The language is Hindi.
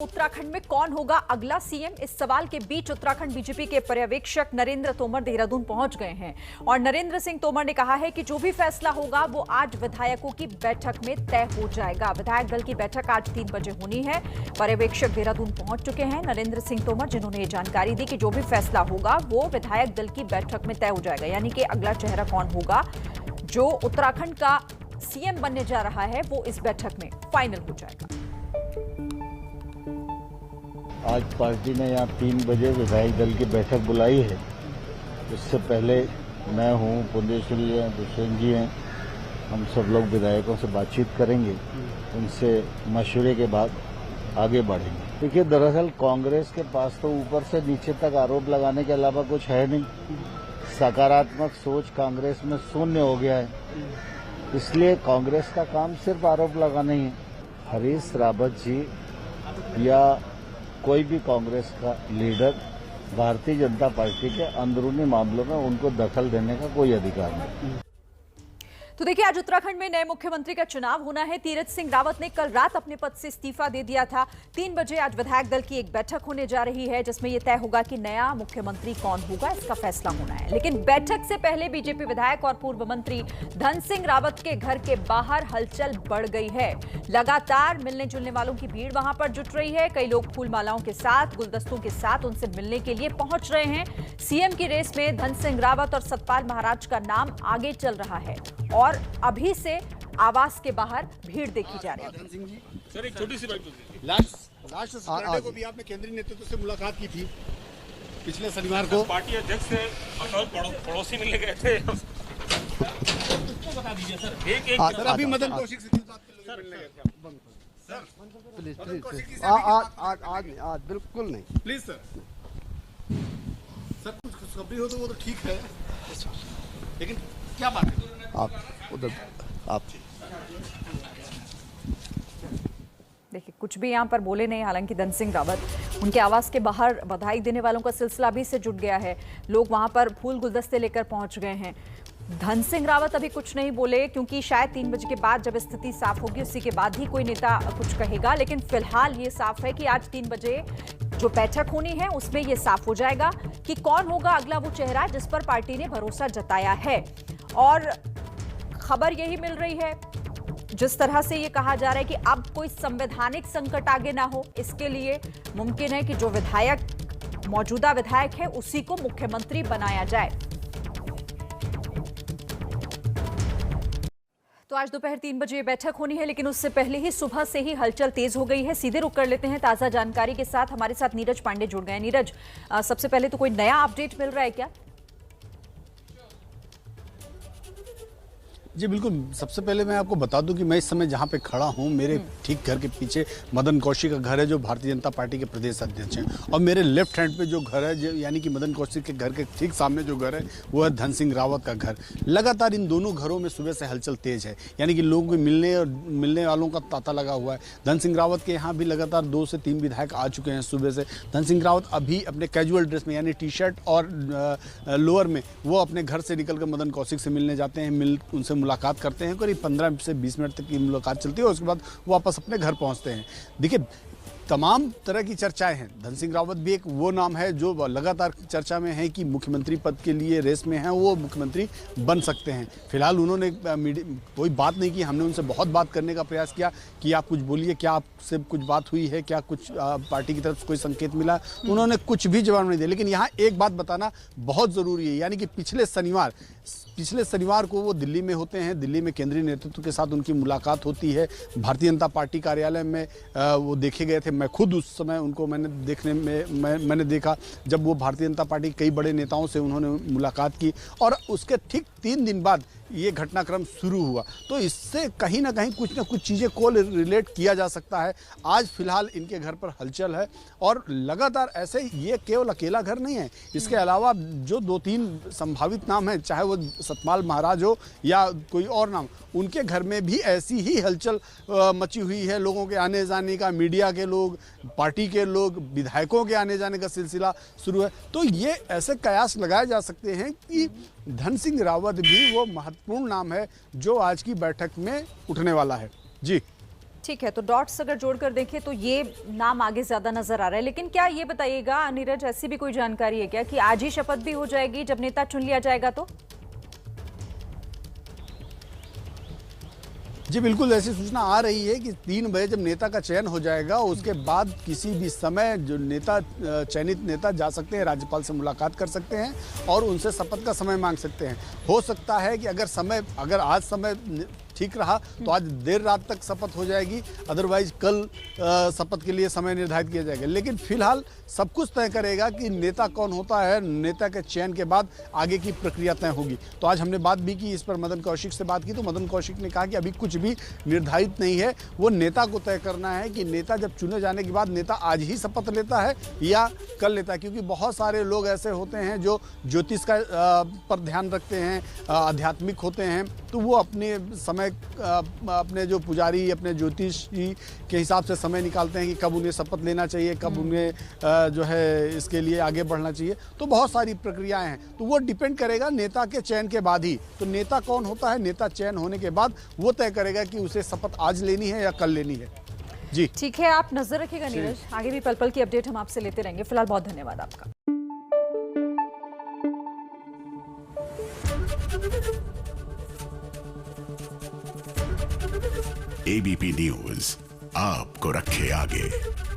उत्तराखंड में कौन होगा अगला सीएम? इस सवाल के बीच उत्तराखंड बीजेपी के पर्यवेक्षक नरेंद्र तोमर देहरादून पहुंच गए हैं और नरेंद्र सिंह तोमर ने कहा है कि जो भी फैसला होगा वो आज विधायकों की बैठक में तय हो जाएगा। विधायक दल की बैठक आज 3 बजे होनी है। पर्यवेक्षक देहरादून पहुंच चुके हैं नरेंद्र सिंह तोमर, जिन्होंने ये जानकारी दी कि जो भी फैसला होगा वो विधायक दल की बैठक में तय हो जाएगा, यानी कि अगला चेहरा कौन होगा जो उत्तराखंड का सीएम बनने जा रहा है वो इस बैठक में फाइनल हो जाएगा। आज पार्टी ने यहाँ 3 बजे विधायक दल की बैठक बुलाई है। इससे पहले मैं हूँ, पुंडेश्वरी हैं, दुष्यंत जी हैं, हम सब लोग विधायकों से बातचीत करेंगे, उनसे मशवरे के बाद आगे बढ़ेंगे। देखिए, दरअसल कांग्रेस के पास तो ऊपर से नीचे तक आरोप लगाने के अलावा कुछ है नहीं। सकारात्मक सोच कांग्रेस में शून्य हो गया है, इसलिए कांग्रेस का काम सिर्फ आरोप लगाना ही है। हरीश रावत जी या कोई भी कांग्रेस का लीडर भारतीय जनता पार्टी के अंदरूनी मामलों में उनको दखल देने का कोई अधिकार नहीं। तो देखिए, आज उत्तराखंड में नए मुख्यमंत्री का चुनाव होना है। तीरथ सिंह रावत ने कल रात अपने पद से इस्तीफा दे दिया था। 3 बजे आज विधायक दल की एक बैठक होने जा रही है जिसमें यह तय होगा कि नया मुख्यमंत्री कौन होगा, इसका फैसला होना है। लेकिन बैठक से पहले बीजेपी विधायक और पूर्व मंत्री धन सिंह रावत के घर के बाहर हलचल बढ़ गई है। लगातार मिलने जुलने वालों की भीड़ वहां पर जुट रही है। कई लोग फूल मालाओं के साथ, गुलदस्तों के साथ उनसे मिलने के लिए पहुंच रहे हैं। सीएम की रेस में धन सिंह रावत और सतपाल महाराज का नाम आगे चल रहा है और अभी से आवास के बाहर भीड़ देखी जा रही है। सर, एक छोटी सी बात, लास्ट सैटरडे को भी आपने केंद्रीय नेतृत्व से मुलाकात की थी, पिछले शनिवार को पार्टी अध्यक्ष से पड़ोसी मिलने गए थे। बता दीजिए सर, सर अभी मदन कौशिक से मिलने गए थे सर। प्लीज आज बिल्कुल नहीं, प्लीज सर। सर कुछ खुशखबरी हो तो वो तो ठीक है, लेकिन क्या बात है आप उधर आप देखिए, कुछ भी यहाँ पर बोले नहीं। हालांकि धन सिंह रावत, उनके आवास के बाहर बधाई देने वालों का सिलसिला भी से जुट गया है। लोग वहां पर फूल गुलदस्ते लेकर पहुंच गए हैं। धन सिंह रावत अभी कुछ नहीं बोले क्योंकि शायद 3 बजे के बाद जब स्थिति साफ होगी उसी के बाद ही कोई नेता कुछ कहेगा। लेकिन फिलहाल ये साफ है कि आज 3 बजे जो बैठक होनी है उसमें यह साफ हो जाएगा कि कौन होगा अगला वो चेहरा जिस पर पार्टी ने भरोसा जताया है। और खबर यही मिल रही है, जिस तरह से ये कहा जा रहा है कि अब कोई संवैधानिक संकट आगे ना हो, इसके लिए मुमकिन है कि जो विधायक, मौजूदा विधायक है, उसी को मुख्यमंत्री बनाया जाए। तो आज दोपहर 3 बजे बैठक होनी है, लेकिन उससे पहले ही सुबह से ही हलचल तेज हो गई है। सीधे रुक कर लेते हैं ताजा जानकारी के साथ। हमारे साथ नीरज पांडे जुड़ गए हैं। नीरज, सबसे पहले तो कोई नया अपडेट मिल रहा है क्या? जी बिल्कुल। सबसे पहले मैं आपको बता दूं कि मैं इस समय जहां पे खड़ा हूं, मेरे ठीक घर के पीछे मदन कौशिक का घर है, जो भारतीय जनता पार्टी के प्रदेश अध्यक्ष हैं, और मेरे लेफ्ट हैंड पे जो घर है, यानी कि मदन कौशिक के घर के ठीक सामने जो घर है वो है धन सिंह रावत का घर। लगातार इन दोनों घरों में सुबह से हलचल तेज है, यानी कि लोगों को मिलने वालों का तांता लगा हुआ है। धन सिंह रावत के यहाँ भी लगातार 2 से 3 विधायक आ चुके हैं सुबह से। धन सिंह रावत अभी अपने कैजुअल ड्रेस में, यानी टी-शर्ट और लोअर में, वो अपने घर से निकलकर मदन कौशिक से मिलने जाते हैं, उनसे मुलाकात करते हैं। करीब 15 से 20 मिनट तक की मुलाकात चलती है और उसके बाद वापस अपने घर पहुंचते हैं। देखिए, तमाम तरह की चर्चाएं हैं। धन सिंह रावत भी एक वो नाम है जो लगातार चर्चा में है कि मुख्यमंत्री पद के लिए रेस में हैं, वो मुख्यमंत्री बन सकते हैं। फिलहाल उन्होंने कोई बात नहीं की। हमने उनसे बहुत बात करने का प्रयास किया कि आप कुछ बोलिए, क्या आपसे कुछ बात हुई है, क्या कुछ पार्टी की तरफ से कोई संकेत मिला। उन्होंने कुछ भी जवाब नहीं दिया। लेकिन यहाँ एक बात बताना बहुत ज़रूरी है, यानी कि पिछले शनिवार को वो दिल्ली में होते हैं। दिल्ली में केंद्रीय नेतृत्व के साथ उनकी मुलाकात होती है। भारतीय जनता पार्टी कार्यालय में वो देखे गए थे। मैं खुद उस समय उनको मैंने देखा जब वो भारतीय जनता पार्टी के कई बड़े नेताओं से उन्होंने मुलाकात की, और उसके ठीक 3 दिन बाद ये घटनाक्रम शुरू हुआ। तो इससे कहीं ना कहीं कुछ ना कुछ चीज़ें को रिलेट किया जा सकता है। आज फिलहाल इनके घर पर हलचल है और लगातार ऐसे, ये केवल अकेला घर नहीं है, इसके अलावा जो 2-3 संभावित नाम हैं, चाहे वो सतपाल महाराज हो या कोई और नाम, उनके घर में भी ऐसी ही हलचल मची हुई है। लोगों के आने जाने का, मीडिया के लोग, पार्टी के लोग, विधायकों के आने जाने का सिलसिला शुरू है। तो ये ऐसे कयास लगाए जा सकते हैं कि धन सिंह रावत भी वो महत्वपूर्ण नाम है जो आज की बैठक में उठने वाला है। जी ठीक है, तो डॉट्स अगर जोड़कर देखें तो ये नाम आगे ज्यादा नजर आ रहा है, लेकिन क्या ये बताइएगा नीरज, ऐसी भी कोई जानकारी है क्या कि आज ही शपथ भी हो जाएगी जब नेता चुन लिया जाएगा तो? जी बिल्कुल, ऐसी सूचना आ रही है कि 3 बजे जब नेता का चयन हो जाएगा उसके बाद किसी भी समय जो नेता चयनित नेता जा सकते हैं, राज्यपाल से मुलाकात कर सकते हैं और उनसे शपथ का समय मांग सकते हैं। हो सकता है कि अगर आज समय ठीक रहा तो आज देर रात तक शपथ हो जाएगी, अदरवाइज कल शपथ के लिए समय निर्धारित किया जाएगा। लेकिन फिलहाल सब कुछ तय करेगा कि नेता कौन होता है, नेता के चयन के बाद आगे की प्रक्रिया तय होगी। तो आज हमने बात भी की इस पर, मदन कौशिक से बात की तो मदन कौशिक ने कहा कि अभी कुछ भी निर्धारित नहीं है, वो नेता को तय करना है कि नेता जब चुने जाने के बाद नेता आज ही शपथ लेता है या कल लेता है। क्योंकि बहुत सारे लोग ऐसे होते हैं जो ज्योतिष का पर ध्यान रखते हैं, आध्यात्मिक होते हैं, तो वो अपने समय अपने जो पुजारी अपने ज्योतिषी के हिसाब से समय निकालते हैं कि कब उन्हें शपथ लेना चाहिए, कब उन्हें जो है इसके लिए आगे बढ़ना चाहिए। तो बहुत सारी प्रक्रियाएं हैं, तो वो डिपेंड करेगा नेता के चयन के बाद ही। तो नेता कौन होता है, नेता चयन होने के बाद वो तय करेगा कि उसे शपथ आज लेनी है या कल लेनी है। जी ठीक है, आप नजर रखिएगा नीरज, आगे भी पल पल की अपडेट हम आपसे लेते रहेंगे। फिलहाल बहुत धन्यवाद आपका। एबीपी न्यूज आपको रखे आगे।